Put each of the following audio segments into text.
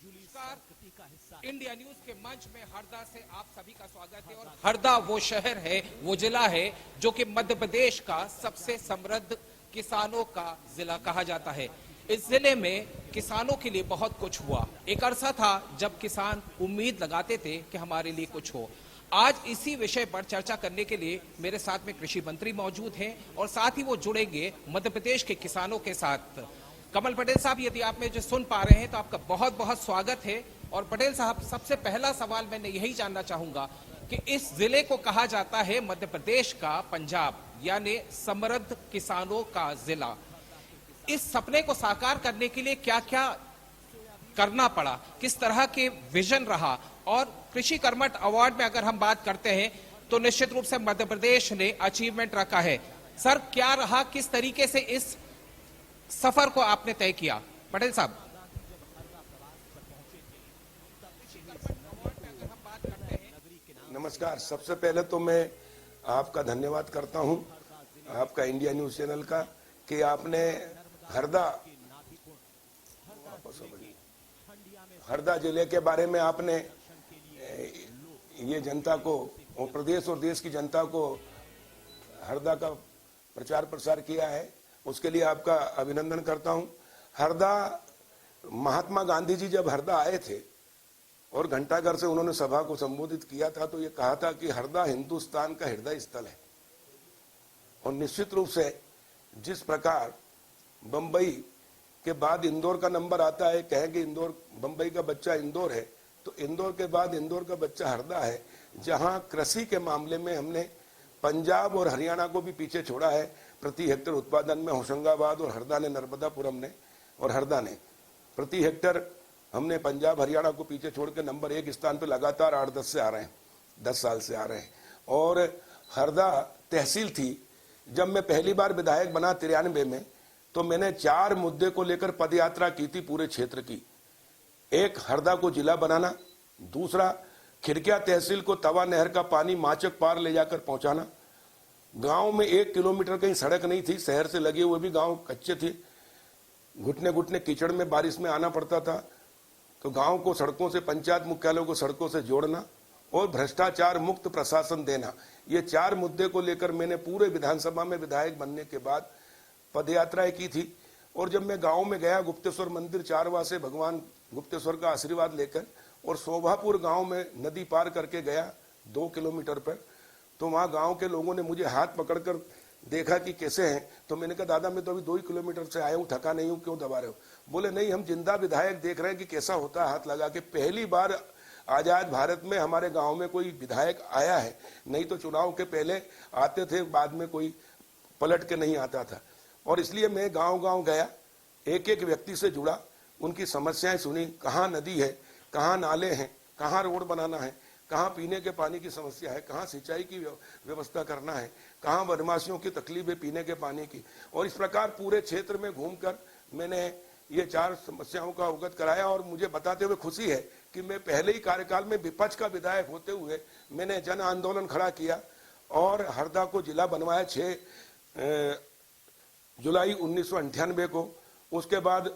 नमस्कार, India news के मंच में हरदा से आप सभी का स्वागत है। और हरदा वो शहर है, वो जिला है जो कि मध्य प्रदेश का सबसे समृद्ध किसानों का जिला कहा जाता है। इस जिले में किसानों के लिए बहुत कुछ हुआ। एक अरसा था जब किसान उम्मीद लगाते थे कि हमारे लिए कुछ हो। आज इसी विषय पर चर्चा करने के लिए मेरे साथ में कृषि मंत्री मौजूद हैं और साथ ही वो जुड़ेंगे मध्य प्रदेश के किसानों के साथ। कमल पटेल साहब, यदि आप में जो सुन पा रहे हैं तो आपका बहुत बहुत स्वागत है। और पटेल साहब, सबसे पहला सवाल मैंने यही जानना चाहूंगा कि इस जिले को कहा जाता है मध्य प्रदेश का पंजाब, यानी समृद्ध किसानों का जिला। इस सपने को साकार करने के लिए क्या क्या करना पड़ा, किस तरह के विजन रहा? और कृषि कर्मठ अवार्ड में अगर हम बात करते हैं तो निश्चित रूप से मध्य प्रदेश ने अचीवमेंट रखा है। सर, क्या रहा, किस तरीके से इस सफर को आपने तय किया? पटेल साहब। नमस्कार। सबसे पहले तो मैं आपका धन्यवाद करता हूं, आपका इंडिया न्यूज चैनल का, कि आपने हरदा जिले के बारे में आपने ये जनता को और प्रदेश और देश की जनता को हरदा का प्रचार प्रसार किया है। उसके लिए आपका अभिनंदन करता हूं। हरदा, महात्मा गांधी जी जब हरदा आए थे और घंटाघर से उन्होंने सभा को संबोधित किया था तो ये कहा था कि हरदा हिंदुस्तान का हृदय स्थल है। और निश्चित रूप से जिस प्रकार बंबई के बाद इंदौर का नंबर आता है, कहें कि इंदौर, बंबई का बच्चा इंदौर है, तो इंदौर के बाद इंदौर का बच्चा हरदा है, जहां कृषि के मामले में हमने पंजाब और हरियाणा को भी पीछे छोड़ा है। प्रति हेक्टेयर उत्पादन में होशंगाबाद और हरदा ने, नर्मदापुरम ने और हरदा ने प्रति हेक्टेयर, हमने पंजाब हरियाणा को पीछे छोड़ के नंबर 1 स्थान पर लगातार 8-10 से आ रहे हैं, 10 साल से आ रहे हैं। और हरदा तहसील थी। जब मैं पहली बार विधायक बना 93 में, तो मैंने 4 मुद्दे को लेकर पदयात्रा की थी पूरे क्षेत्र की। एक, हरदा को जिला बनाना। दूसरा, खिड़किया तहसील को तवा नहर का पानी माचक पार ले जाकर पहुंचाना। गांव में 1 किलोमीटर कहीं सड़क नहीं थी, शहर से लगे हुए भी गांव कच्चे थे, घुटने घुटने कीचड़ में बारिश में आना पड़ता था। तो गांव को सड़कों से, पंचायत मुख्यालयों को सड़कों से जोड़ना और भ्रष्टाचार मुक्त प्रशासन देना, ये 4 मुद्दे को लेकर मैंने पूरे विधानसभा में विधायक बनने के बाद पदयात्राएं की थी। और जब मैं गांव में गया, गुप्तेश्वर मंदिर चारवा से भगवान गुप्तेश्वर का आशीर्वाद लेकर, और शोभापुर गांव में नदी पार करके गया 2 किलोमीटर पर, तो वहां गांव के लोगों ने मुझे हाथ पकड़कर देखा कि कैसे हैं। तो मैंने कहा, दादा मैं तो अभी 2 ही किलोमीटर से आया हूं, थका नहीं हूं, क्यों दबा रहे हो? बोले, नहीं, हम जिंदा विधायक देख रहे हैं कि कैसा होता है हाथ लगा के। पहली बार आजाद भारत में हमारे गांव में कोई विधायक आया है, नहीं तो चुनाव के पहले आते थे, बाद में कोई पलट के नहीं आता था। और इसलिए मैं गांव गांव गया, एक एक व्यक्ति से जुड़ा, उनकी समस्याएं सुनी, कहाँ नदी है, कहाँ नाले हैं, कहाँ रोड बनाना है, कहाँ पीने के पानी की समस्या है, कहाँ सिंचाई की व्यवस्था करना है, कहाँ वनवासियों की तकलीफ है पीने के पानी की। और इस प्रकार पूरे क्षेत्र में घूमकर मैंने ये 4 समस्याओं का अवगत कराया। और मुझे बताते हुए खुशी है कि मैं पहले ही कार्यकाल में विपक्ष का विधायक होते हुए मैंने जन आंदोलन खड़ा किया और हरदा को जिला बनवाया 6 जुलाई 1998 को। उसके बाद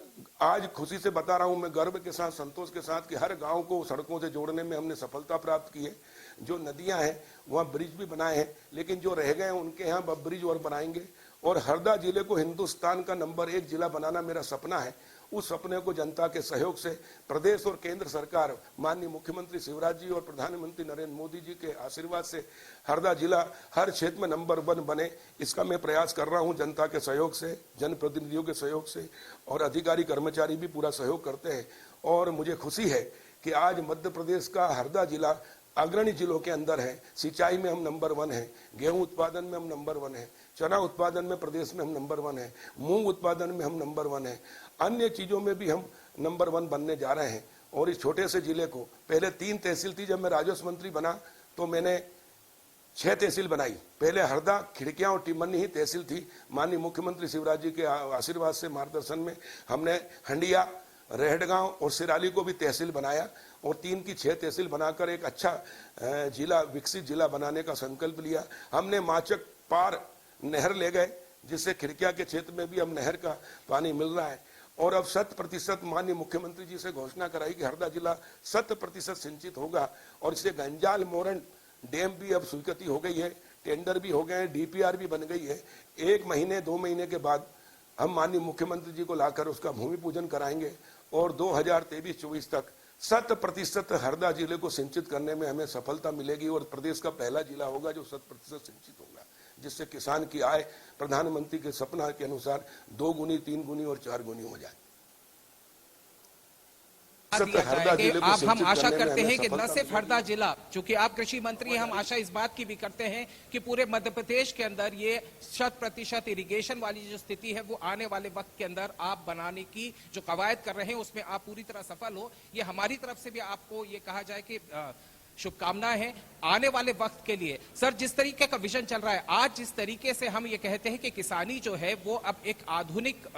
आज खुशी से बता रहा हूं मैं, गर्व के साथ, संतोष के साथ, कि हर गांव को सड़कों से जोड़ने में हमने सफलता प्राप्त की है। जो नदियां हैं वहां ब्रिज भी बनाए हैं, लेकिन जो रह गए हैं उनके यहाँ ब्रिज और बनाएंगे। और हरदा जिले को हिंदुस्तान का नंबर 1 जिला बनाना मेरा सपना है। उस सपने को जनता के सहयोग से, प्रदेश और केंद्र सरकार, माननीय मुख्यमंत्री शिवराज जी और प्रधानमंत्री नरेंद्र मोदी जी के आशीर्वाद से हरदा जिला हर क्षेत्र में नंबर 1 बने, इसका मैं प्रयास कर रहा हूं। जनता के सहयोग से, जनप्रतिनिधियों के सहयोग से, और अधिकारी कर्मचारी भी पूरा सहयोग करते हैं। और मुझे खुशी है कि आज मध्य प्रदेश का हरदा जिला अग्रणी जिलों के अंदर है। सिंचाई में हम नंबर 1 हैं, गेहूं उत्पादन में हम नंबर 1 हैं, चना उत्पादन में प्रदेश में हम नंबर 1 हैं, मूंग उत्पादन में हम नंबर 1 हैं, अन्य चीजों में भी हम नंबर 1 बनने जा रहे हैं। और इस छोटे से जिले को, पहले 3 तहसील थी, जब मैं राजस्व मंत्री बना तो मैंने 6 तहसील बनाई। पहले हरदा, खिड़कियां और टिमरनी ही तहसील थी। माननीय मुख्यमंत्री शिवराज जी के आशीर्वाद से, मार्गदर्शन में हमने हंडिया, रेहडगांव और सिराली को भी तहसील बनाया और 3 की 6 तहसील बनाकर एक अच्छा जिला, विकसित जिला बनाने का संकल्प लिया। हमने माचक पार नहर ले गए, जिससे खिड़किया के क्षेत्र में भी अब नहर का पानी मिल रहा है। और अब 100% माननीय मुख्यमंत्री जी से घोषणा कराई कि हरदा जिला 100% सिंचित होगा। और इससे गंजाल मोरन डैम भी अब स्वीकृति हो गई है, टेंडर भी हो गए हैं, डीपीआर भी बन गई है। 1 महीने 2 महीने के बाद हम माननीय मुख्यमंत्री जी को लाकर उसका भूमि पूजन कराएंगे और 2023-24 तक 100% हरदा जिले को सिंचित करने में हमें सफलता मिलेगी और प्रदेश का पहला जिला होगा जो 100% सिंचित होगा, जिससे किसान की आय प्रधानमंत्री के सपना के अनुसार 2 गुनी, 3 गुनी और 4 गुनी हो जाए। आप हम आशा करते हैं कि न सिर्फ हरदा जिला, चूंकि आप कृषि मंत्री हैं, हम आशा इस बात की भी करते हैं कि पूरे मध्य प्रदेश के अंदर ये 100% इरिगेशन वाली जो स्थिति है वो आने वाले वक्त के अंदर आप बनाने की जो कवायद कर रहे हैं उसमें आप पूरी तरह सफल हो। ये हमारी तरफ से भी आपको ये कहा जाए कि शुभकामनाएं हैं आने वाले वक्त के लिए। सर, जिस तरीके का विजन चल रहा है आज, जिस तरीके से हम ये कहते हैं कि किसानी जो है वो अब एक आधुनिक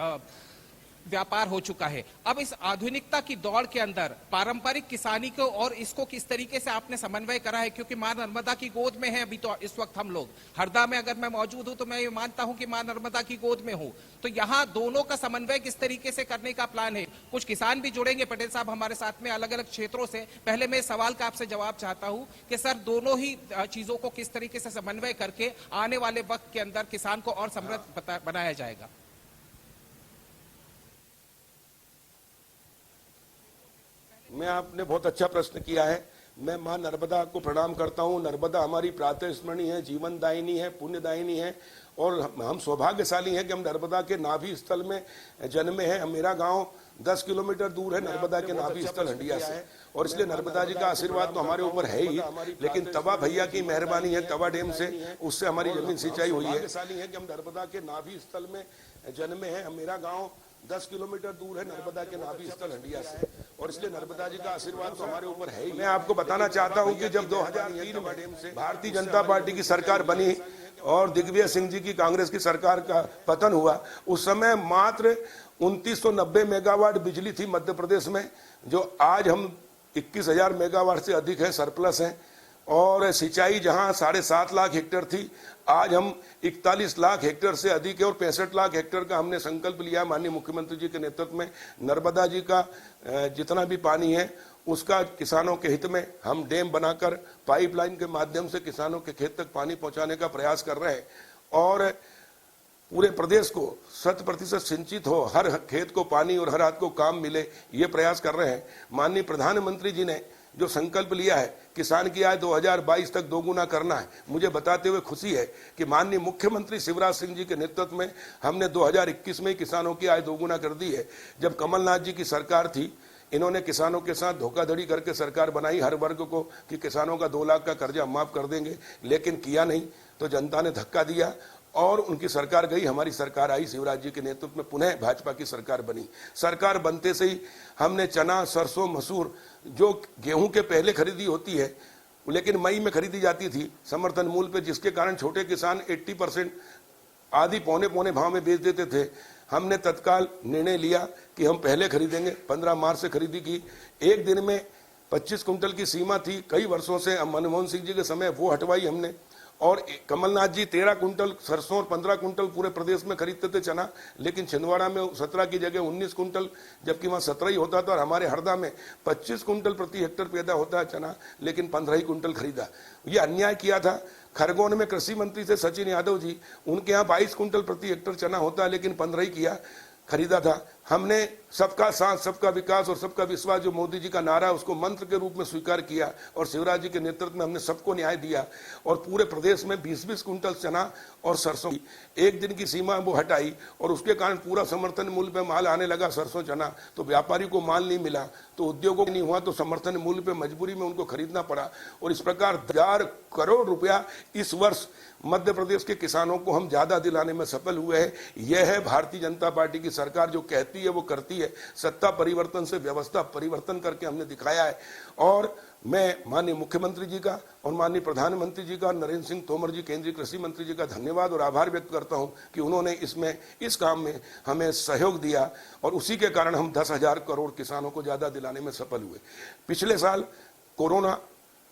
व्यापार हो चुका है, अब इस आधुनिकता की दौड़ के अंदर पारंपरिक किसानी को और इसको किस तरीके से आपने समन्वय करा है? क्योंकि मां नर्मदा की गोद में है अभी तो इस वक्त हम लोग हरदा में, अगर मैं मौजूद हूं तो मैं ये मानता हूं कि मां नर्मदा की गोद में हूं, तो यहाँ दोनों का समन्वय किस तरीके से करने का प्लान है? कुछ किसान भी जुड़ेंगे पटेल साहब हमारे साथ में अलग अलग क्षेत्रों से। पहले मैं इस सवाल का आपसे जवाब चाहता हूं कि सर दोनों ही चीजों को किस तरीके से समन्वय करके आने वाले वक्त के अंदर किसान को और समृद्ध बनाया जाएगा? मैं आपने बहुत अच्छा प्रश्न किया है। मैं मां नर्मदा को प्रणाम करता हूं। नर्मदा हमारी प्रातः स्मरणीय है, जीवनदायिनी है, पुण्यदायिनी है और हम सौभाग्यशाली हैं कि हम नर्मदा के नाभि स्थल में जन्मे हैं। मेरा गांव 10 किलोमीटर दूर है नर्मदा के नाभि स्थल हंडिया से और इसलिए नर्मदा जी का आशीर्वाद तो हमारे ऊपर है ही, लेकिन तवा भैया की मेहरबानी है, तवा डैम से उससे हमारी जमीन सिंचाई हुई है। सौभाग्यशाली है कि हम नर्मदा के नाभि स्थल में जन्मे हैं। मेरा गाँव 10 किलोमीटर दूर है नर्मदा के नाभि स्थल हंडिया से और इसलिए नर्मदा जी का आशीर्वाद तो हमारे ऊपर है ही। मैं आपको बताना चाहता हूं कि जब 2003 में भारतीय जनता पार्टी की सरकार बनी और दिग्विजय सिंह जी की कांग्रेस की सरकार का पतन हुआ, उस समय मात्र 2990 मेगावाट बिजली थी मध्य प्रदेश में, जो आज हम 21,000 मेगावाट से अधिक है, सरप्लस है। और सिंचाई जहां 7.5 लाख हेक्टेयर थी, आज हम 41 लाख हेक्टेयर से अधिक है और 65 लाख हेक्टेयर का हमने संकल्प लिया माननीय मुख्यमंत्री जी के नेतृत्व में। नर्मदा जी का जितना भी पानी है उसका किसानों के हित में हम डैम बनाकर पाइपलाइन के माध्यम से किसानों के खेत तक पानी पहुंचाने का प्रयास कर रहे हैं और पूरे प्रदेश को 100% सिंचित हो, हर खेत को पानी और हर हाथ को काम मिले, ये प्रयास कर रहे हैं। माननीय प्रधानमंत्री जी ने जो संकल्प लिया है किसान की आय 2022 तक दोगुना करना है, मुझे बताते हुए खुशी है कि माननीय मुख्यमंत्री शिवराज सिंह जी के नेतृत्व में हमने 2021 में किसानों की आय दोगुना कर दी है। जब कमलनाथ जी की सरकार थी, इन्होंने किसानों के साथ धोखाधड़ी करके सरकार बनाई हर वर्ग को कि किसानों का 2 लाख का कर्जा माफ कर देंगे, लेकिन किया नहीं, तो जनता ने धक्का दिया और उनकी सरकार गई, हमारी सरकार आई, शिवराज जी के नेतृत्व में पुनः भाजपा की सरकार बनी। सरकार बनते से ही हमने चना, सरसों, मसूर, जो गेहूं के पहले खरीदी होती है लेकिन मई में खरीदी जाती थी समर्थन मूल्य पे, जिसके कारण छोटे किसान 80% आधी पौने भाव में बेच देते थे, हमने तत्काल निर्णय लिया कि हम पहले खरीदेंगे। 15 मार्च से खरीदी की। एक दिन में 25 कुंटल की सीमा थी कई वर्षों से, मनमोहन सिंह जी के समय वो हटवाई हमने और कमलनाथ जी 13 कुंटल सरसों और 15 कुंटल पूरे प्रदेश में खरीदते थे चना, लेकिन छिंदवाड़ा में 17 की जगह 19 कुंटल, जबकि वहां 17 ही होता था और हमारे हरदा में 25 कुंटल प्रति हेक्टेयर पैदा होता है चना, लेकिन 15 ही कुंटल खरीदा। ये अन्याय किया था। खरगोन में कृषि मंत्री थे सचिन यादव जी, उनके यहाँ 22 कुंटल प्रति हेक्टेयर चना होता है, लेकिन 15 ही किया खरीदा था। हमने सबका साथ, सबका विकास और सबका विश्वास जो मोदी जी का नारा उसको मंत्र के रूप में स्वीकार किया और शिवराज जी के नेतृत्व में हमने सबको न्याय दिया और पूरे प्रदेश में 20-20 कुंटल चना और सरसों की एक दिन की सीमा वो हटाई और उसके कारण पूरा समर्थन मूल्य पे माल आने लगा। सरसों चना तो व्यापारी को माल नहीं मिला, तो उद्योगों को नहीं हुआ, तो समर्थन मूल्य पे मजबूरी में उनको खरीदना पड़ा और इस प्रकार 1000 करोड़ रुपया इस वर्ष मध्य प्रदेश के किसानों को हम ज्यादा दिलाने में सफल हुए हैं। यह है भारतीय जनता पार्टी की सरकार जो कहती है वो करती है। सत्ता परिवर्तन से व्यवस्था परिवर्तन करके हमने दिखाया है और मैं माननीय मुख्यमंत्री जी का और माननीय प्रधानमंत्री जी का, नरेंद्र सिंह तोमर जी केंद्रीय कृषि मंत्री जी का धन्यवाद और आभार व्यक्त करता हूं कि उन्होंने इस काम में हमें सहयोग दिया और उसी के कारण हम 10,000 करोड़ किसानों को ज्यादा दिलाने में सफल हुए। पिछले साल कोरोना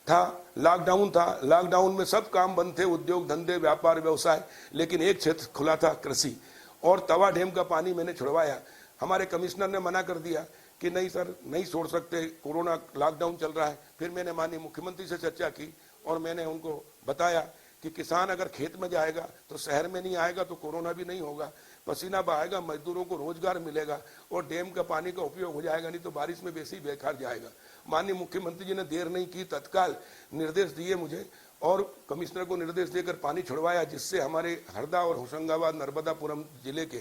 था, लॉकडाउन था, लॉकडाउन में सब काम बंद थे, उद्योग धंधे, व्यापार, व्यवसाय, लेकिन एक क्षेत्र खुला था, कृषि। और तवा डैम का पानी मैंने छुड़वाया। हमारे कमिश्नर ने मना कर दिया कि नहीं सर, नहीं छोड़ सकते, कोरोना लॉकडाउन चल रहा है। फिर मैंने माननीय मुख्यमंत्री से चर्चा की और मैंने उनको बताया कि किसान अगर खेत में जाएगा तो शहर में नहीं आएगा तो कोरोना भी नहीं होगा, पसीना बहाएगा, मजदूरों को रोजगार मिलेगा और डैम का पानी का उपयोग हो जाएगा, नहीं तो बारिश में वैसे ही बेकार जाएगा। माननीय मुख्यमंत्री जी ने देर नहीं की, तत्काल निर्देश दिए मुझे और कमिश्नर को निर्देश देकर पानी छुड़वाया, जिससे हमारे हरदा और होशंगाबाद नर्मदापुरम जिले के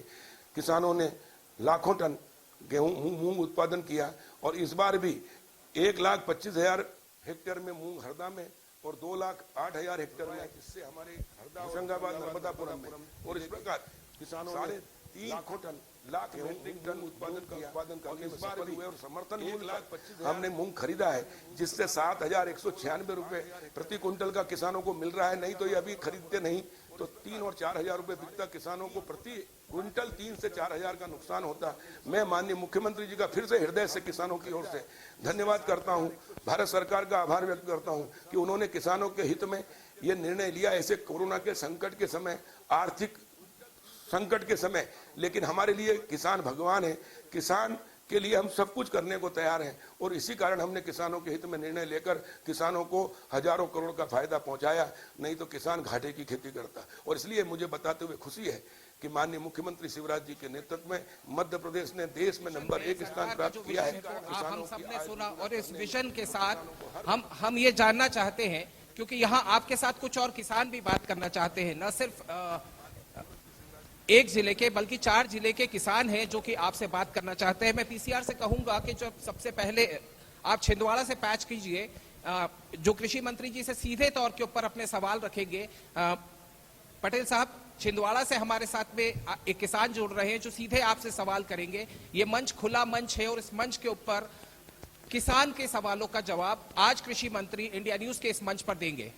किसानों ने लाखों टन गेहूं मूंग उत्पादन किया। और इस बार भी 1,25,000 हेक्टेयर में मूंग हरदा में और 2,08,000 हेक्टेयर में, जिससे हमारे हरदा होशंगाबाद नर्मदापुरम में और इस प्रकार किसानों ने 3 लाखों टन मेट्रिक टन उत्पादन करने में सफल हुए और समर्थन मूल्य हमने मूंग खरीदा है, जिससे 7,196 रुपए प्रति क्विंटल का किसानों को मिल रहा है। नहीं तो ये अभी खरीदते नहीं तो 3 और 4,000 रुपए बिकता, किसानों को प्रति क्विंटल 3 से 4,000 का नुकसान होता। मैं माननीय मुख्यमंत्री जी का फिर से हृदय से किसानों की ओर से धन्यवाद करता हूं, भारत सरकार का आभार व्यक्त करता हूं कि उन्होंने किसानों के हित में ये निर्णय लिया, ऐसे कोरोना के संकट के समय, आर्थिक संकट के समय। लेकिन हमारे लिए किसान भगवान है, किसान के लिए हम सब कुछ करने को तैयार हैं और इसी कारण हमने किसानों के हित में निर्णय लेकर किसानों को हजारों करोड़ का फायदा पहुंचाया, नहीं तो किसान घाटे की खेती करता। और इसलिए मुझे बताते हुए खुशी है कि माननीय मुख्यमंत्री शिवराज जी के नेतृत्व में मध्य प्रदेश ने देश में नंबर 1 स्थान प्राप्त किया है। हम सबने सुना और इस विजन के साथ हम ये जानना चाहते हैं, क्योंकि यहाँ आपके साथ कुछ और किसान भी बात करना चाहते हैं, न सिर्फ एक जिले के बल्कि 4 जिले के किसान हैं जो कि आपसे बात करना चाहते हैं। मैं पीसीआर से कहूंगा कि जो सबसे पहले आप छिंदवाड़ा से पैच कीजिए, जो कृषि मंत्री जी से सीधे तौर के ऊपर अपने सवाल रखेंगे। पटेल साहब, छिंदवाड़ा से हमारे साथ में एक किसान जुड़ रहे हैं जो सीधे आपसे सवाल करेंगे। ये मंच खुला मंच है और इस मंच के ऊपर किसान के सवालों का जवाब आज कृषि मंत्री इंडिया न्यूज के इस मंच पर देंगे।